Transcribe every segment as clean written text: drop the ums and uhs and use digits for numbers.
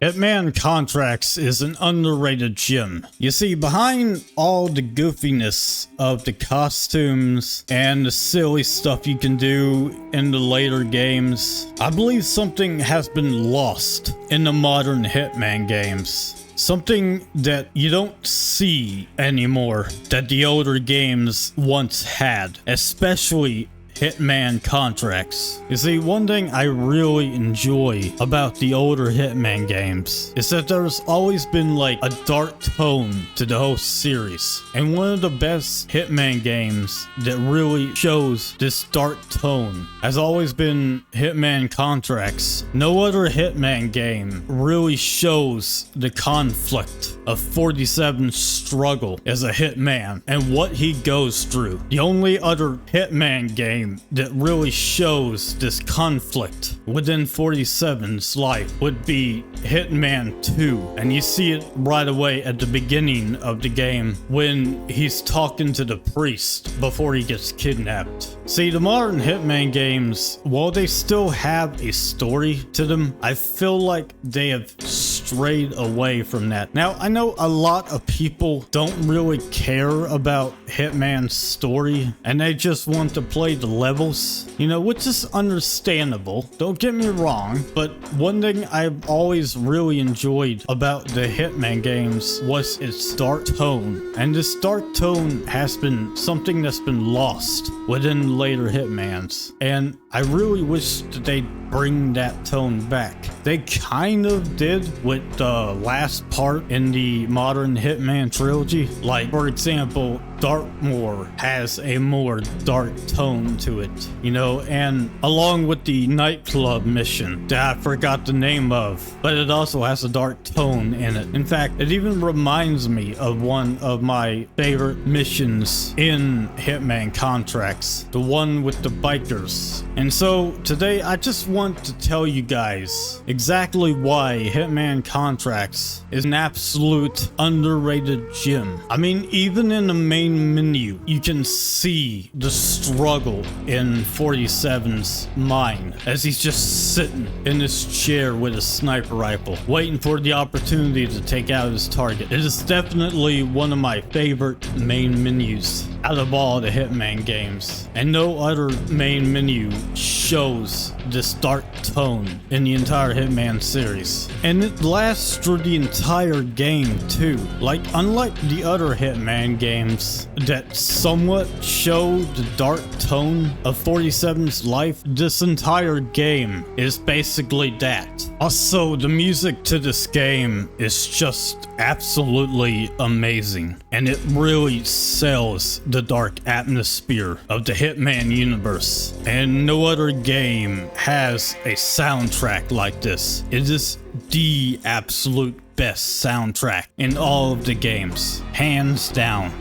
Hitman Contracts is an underrated gem. You see, behind all the goofiness of the costumes and the silly stuff you can do in the later games, I believe something has been lost in the modern Hitman games. Something that you don't see anymore that the older games once had, especially Hitman Contracts. You see, one thing I really enjoy about the older Hitman games is that there's always been like a dark tone to the whole series. And one of the best Hitman games that really shows this dark tone has always been Hitman Contracts. No other Hitman game really shows the conflict of 47's struggle as a hitman and what he goes through. The only other Hitman game that really shows this conflict within 47's life would be Hitman 2, and you see it right away at the beginning of the game when he's talking to the priest before he gets kidnapped. See, the modern Hitman games, while they still have a story to them, I feel like they have strayed away from that. Now, I know a lot of people don't really care about Hitman's story and they just want to play the levels, you know, which is understandable. Don't get me wrong, but one thing I've always really enjoyed about the Hitman games was its dark tone. And this dark tone has been something that's been lost within later Hitmans. And I really wish that they'd bring that tone back. They kind of did with the last part in the modern Hitman trilogy. Like, for example, Darkmoor has a more dark tone to it, you know, and along with the nightclub mission that I forgot the name of, but it also has a dark tone in it. In fact, it even reminds me of one of my favorite missions in Hitman Contracts, the one with the bikers. And so today I just want to tell you guys exactly why Hitman Contracts is an absolute underrated gem. I mean, even in the main menu, you can see the struggle in 47's mind as he's just sitting in this chair with a sniper rifle, waiting for the opportunity to take out his target. It is definitely one of my favorite main menus out of all the Hitman games, and no other main menu shows this dark tone in the entire Hitman series. And it lasts through the entire game too. Like, unlike the other Hitman games that somewhat show the dark tone of 47's life, this entire game is basically that. Also, the music to this game is just absolutely amazing, and it really sells the dark atmosphere of the Hitman universe. And no other game has a soundtrack like this. It is the absolute best soundtrack in all of the games, hands down.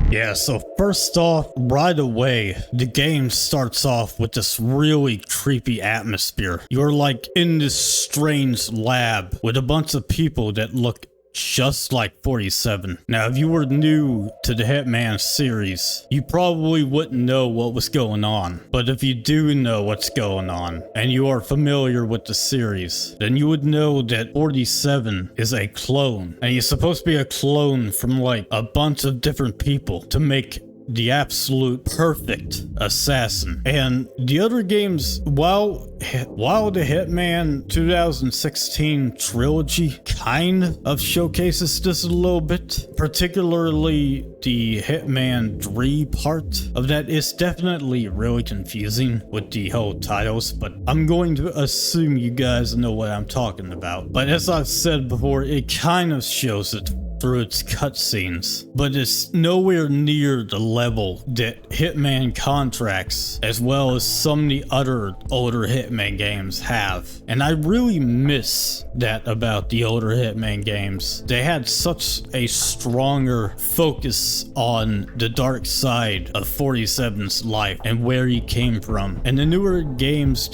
Yeah, so first off, right away, the game starts off with this really creepy atmosphere. You're like in this strange lab with a bunch of people that look just like 47. Now, if you were new to the Hitman series, you probably wouldn't know what was going on. But if you do know what's going on, and you are familiar with the series, then you would know that 47 is a clone. And he's supposed to be a clone from like a bunch of different people to make the absolute perfect assassin. And the other games, while the Hitman 2016 trilogy kind of showcases this a little bit, particularly the Hitman 3 part of that is definitely really confusing with the whole titles, but I'm going to assume you guys know what I'm talking about. But as I've said before, it kind of shows it through its cutscenes, but it's nowhere near the level that Hitman Contracts, as well as so many other older Hitman games have. And I really miss that about the older Hitman games. They had such a stronger focus on the dark side of 47's life and where he came from. And the newer games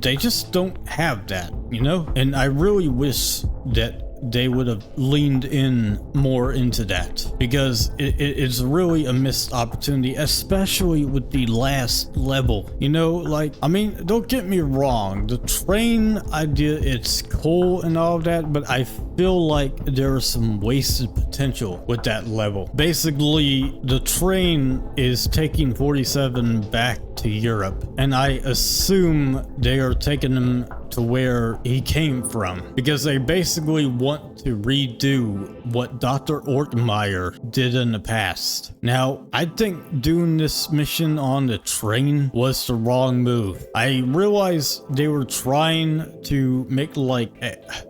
they just don't have that, you know? And I really wish that they would have leaned in more into that, because it's really a missed opportunity, especially with the last level. You know, like, I mean, don't get me wrong, the train idea, it's cool and all of that, but I feel like there is some wasted potential with that level. Basically, the train is taking 47 back to Europe, and I assume they are taking him to where he came from, because they basically want to redo what Dr. Ortmeyer did in the past. Now, I think doing this mission on the train was the wrong move. I realized they were trying to make like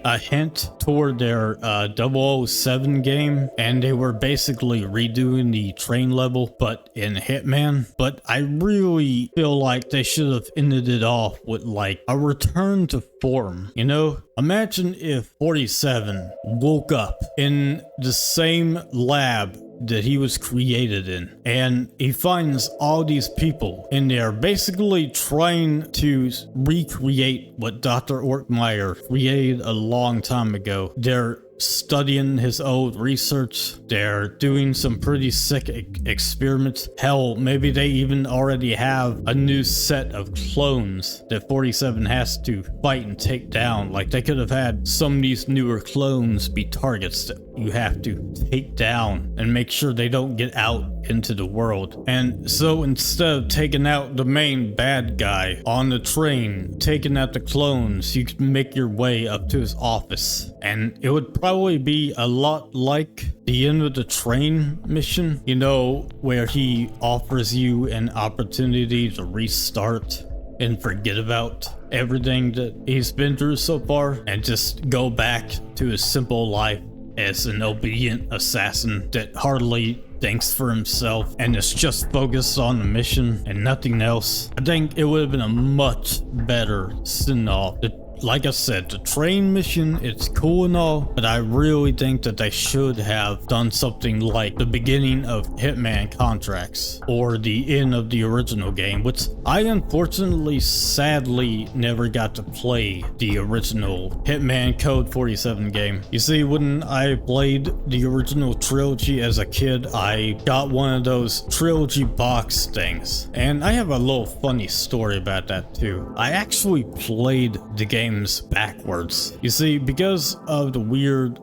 a hint toward their 007 game, and they were basically redoing the train level, but in Hitman. But I really feel like they should have ended it off with like a return to form, you know? Imagine if 47 woke up in the same lab that he was created in, and he finds all these people in there basically trying to recreate what Dr. Ortmeyer created a long time ago. They're studying his old research. They're doing some pretty sick experiments. Hell, maybe they even already have a new set of clones that 47 has to fight and take down. Like, they could have had some of these newer clones be targets that you have to take down and make sure they don't get out into the world. And so instead of taking out the main bad guy on the train, taking out the clones, you can make your way up to his office. And it would probably be a lot like the end of the train mission, you know, where he offers you an opportunity to restart and forget about everything that he's been through so far and just go back to his simple life as an obedient assassin that hardly thinks for himself and is just focused on the mission and nothing else. I think it would have been a much better send-off. Like I said, the train mission, it's cool and all, but I really think that they should have done something like the beginning of Hitman Contracts or the end of the original game, which I unfortunately, sadly, never got to play the original Hitman Code 47 game. You see, when I played the original trilogy as a kid, I got one of those trilogy box things, and I have a little funny story about that too. I actually played the game backwards. You see, because of the weird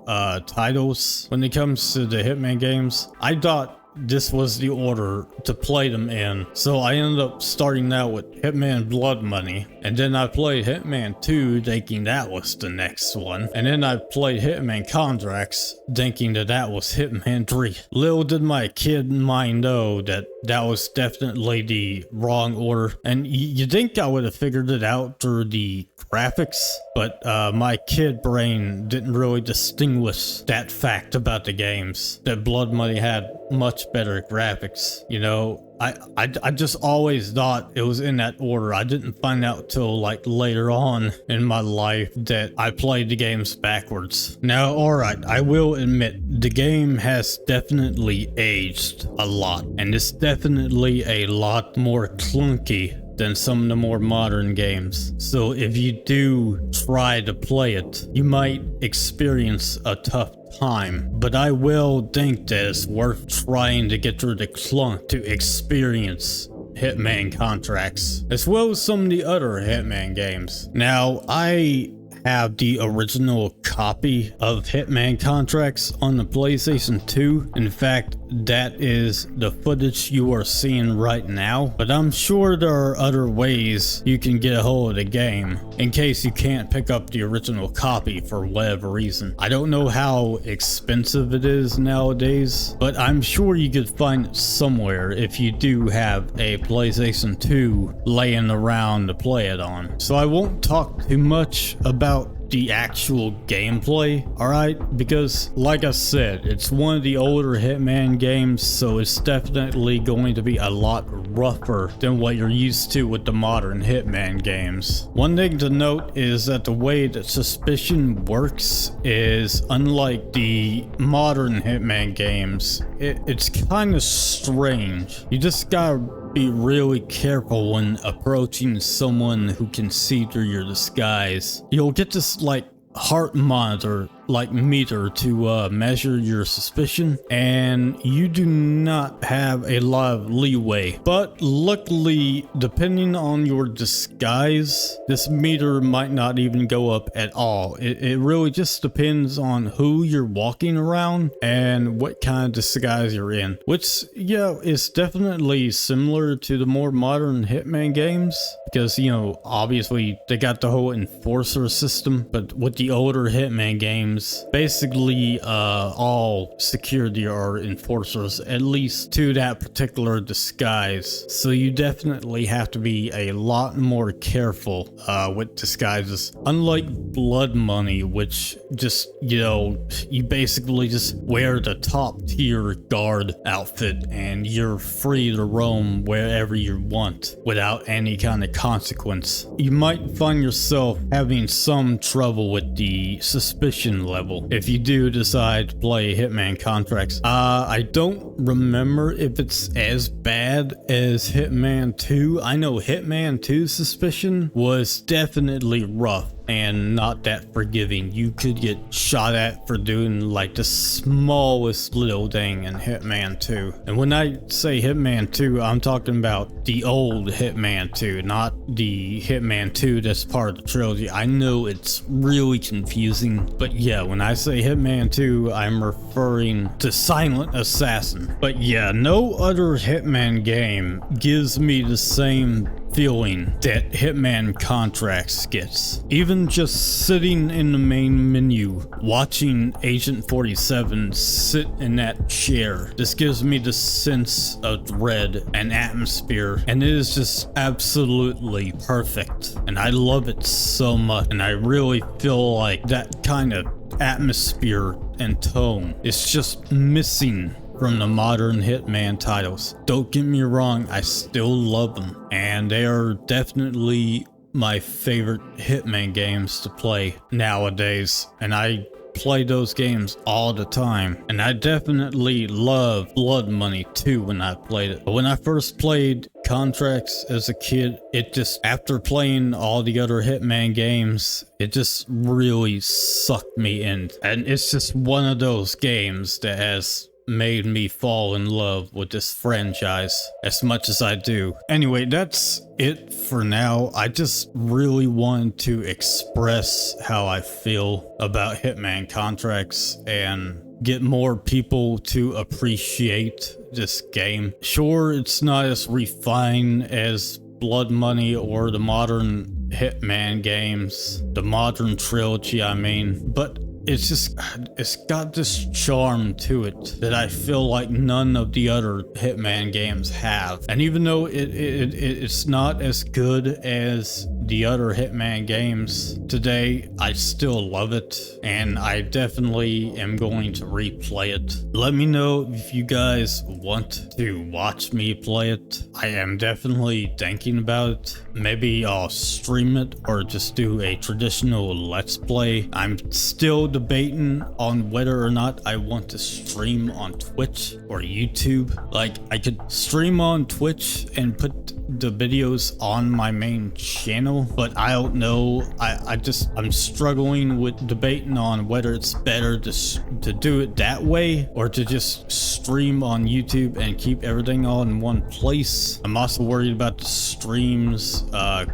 titles when it comes to the Hitman games, I thought this was the order to play them in. So I ended up starting out with Hitman Blood Money, and then I played Hitman 2 thinking that was the next one, and then I played Hitman Contracts thinking that that was Hitman 3. Little did my kid mind know that that was definitely the wrong order, and you think I would have figured it out through the graphics, but my kid brain didn't really distinguish that fact about the games, that Blood Money had much better graphics. You know, I just always thought it was in that order. I didn't find out till like later on in my life that I played the games backwards. Now, alright, I will admit the game has definitely aged a lot, and it's definitely a lot more clunky than some of the more modern games. So if you do try to play it, you might experience a tough time, but I will think that it's worth trying to get through the clunk to experience Hitman Contracts, as well as some of the other Hitman games. Now, I have the original copy of Hitman Contracts on the PlayStation 2. In fact, that is the footage you are seeing right now, but I'm sure there are other ways you can get a hold of the game in case you can't pick up the original copy for whatever reason. I don't know how expensive it is nowadays, but I'm sure you could find it somewhere if you do have a PlayStation 2 laying around to play it on. So I won't talk too much about the actual gameplay, alright? Because like I said, it's one of the older Hitman games, so it's definitely going to be a lot rougher than what you're used to with the modern Hitman games. One thing to note is that the way that suspicion works is unlike the modern Hitman games. It's kind of strange. You just gotta be really careful when approaching someone who can see through your disguise. You'll get this like heart monitor like meter to measure your suspicion, and you do not have a lot of leeway. But luckily, depending on your disguise, this meter might not even go up at all. It really just depends on who you're walking around and what kind of disguise you're in, which, yeah, is definitely similar to the more modern Hitman games, because, you know, obviously they got the whole enforcer system, but with the older Hitman games, basically all security are enforcers, at least to that particular disguise. So you definitely have to be a lot more careful with disguises. Unlike Blood Money, which just, you know, you basically just wear the top tier guard outfit and you're free to roam wherever you want without any kind of consequence. You might find yourself having some trouble with the suspicion level if you do decide to play Hitman Contracts. I don't remember if it's as bad as Hitman 2. I know Hitman 2 suspicion was definitely rough and not that forgiving. You could get shot at for doing like the smallest little thing in Hitman 2. And when I say Hitman 2, I'm talking about the old Hitman 2, not the Hitman 2 that's part of the trilogy. I know it's really confusing, but yeah, when I say Hitman 2, I'm referring to Silent Assassin. But yeah, no other Hitman game gives me the same feeling that Hitman Contracts gets. Even just sitting in the main menu, watching Agent 47 sit in that chair, this gives me the sense of dread and atmosphere, and it is just absolutely perfect. And I love it so much, and I really feel like that kind of atmosphere and tone is just missing from the modern Hitman titles. Don't get me wrong, I still love them, and they are definitely my favorite Hitman games to play nowadays, and I play those games all the time. And I definitely love Blood Money too when I played it. But when I first played Contracts as a kid, it just, after playing all the other Hitman games, it just really sucked me in. And it's just one of those games that has made me fall in love with this franchise as much as I do. Anyway, that's it for now. I just really wanted to express how I feel about Hitman Contracts and get more people to appreciate this game. Sure, it's not as refined as Blood Money or the modern Hitman games, the modern trilogy I mean, but it's got this charm to it that I feel like none of the other Hitman games have. And even though it's not as good as the other Hitman games today, I still love it, and I definitely am going to replay it. Let me know if you guys want to watch me play it. I am definitely thinking about it. Maybe I'll stream it or just do a traditional Let's Play. I'm still debating on whether or not I want to stream on Twitch or YouTube. Like, I could stream on Twitch and put the videos on my main channel, but I don't know. I'm struggling with debating on whether it's better to do it that way or to just stream on YouTube and keep everything all in one place. I'm also worried about the streams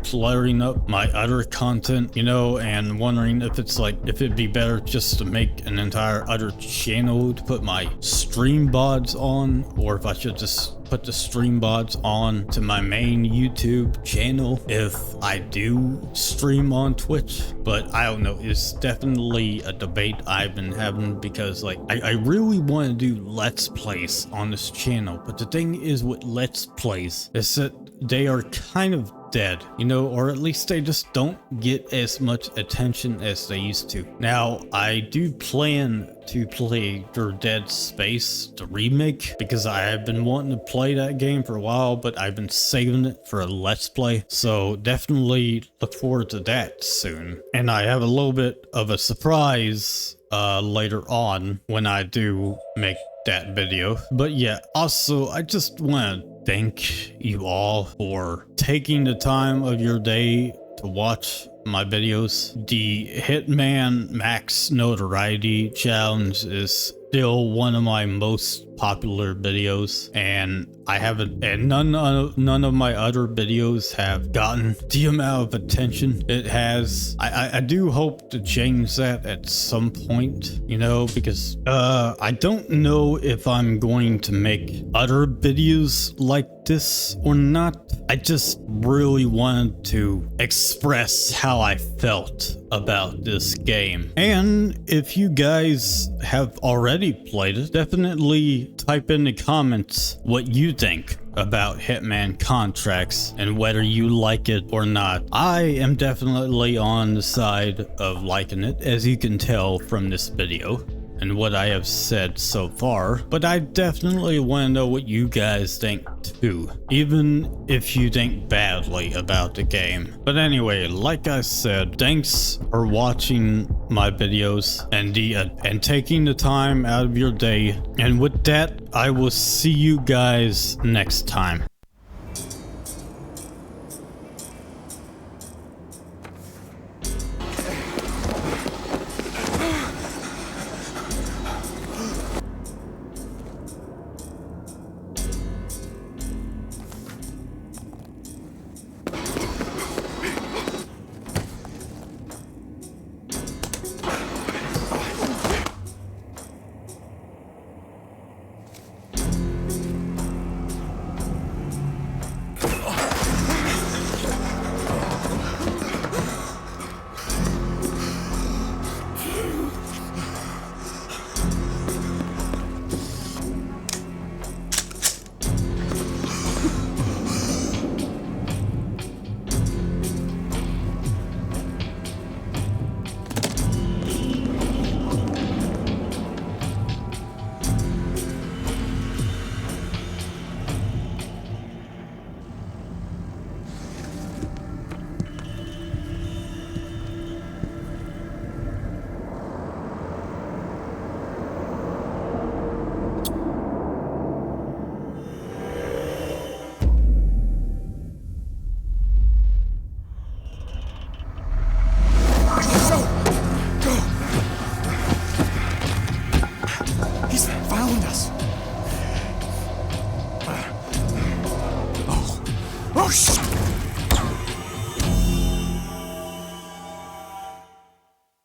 cluttering up my other content, you know, and wondering if it'd be better just to make an entire other channel to put my stream bods on, or if I should just put the stream bods on to my main YouTube channel if I do stream on Twitch. But I don't know, it's definitely a debate I've been having, because like I really want to do Let's Plays on this channel, but the thing is with Let's Plays is that they are kind of dead, you know, or at least they just don't get as much attention as they used to. Now, I do plan to play Your Dead Space, the remake, because I have been wanting to play that game for a while, but I've been saving it for a Let's Play. So definitely look forward to that soon. And I have a little bit of a surprise later on when I do make that video. But yeah, also I just want to thank you all for taking the time of your day to watch my videos. The Hitman Max Notoriety Challenge is still one of my most popular videos, and I haven't, and none of my other videos have gotten the amount of attention it has. I do hope to change that at some point, you know, because I don't know if I'm going to make other videos like this or not. I just really wanted to express how I felt about this game. And if you guys have already played it, definitely type in the comments what you think about Hitman Contracts and whether you like it or not. I am definitely on the side of liking it, as you can tell from this video and what I have said so far, but I definitely want to know what you guys think too, even if you think badly about the game. But anyway, like I said, thanks for watching my videos and taking the time out of your day. And with that, I will see you guys next time.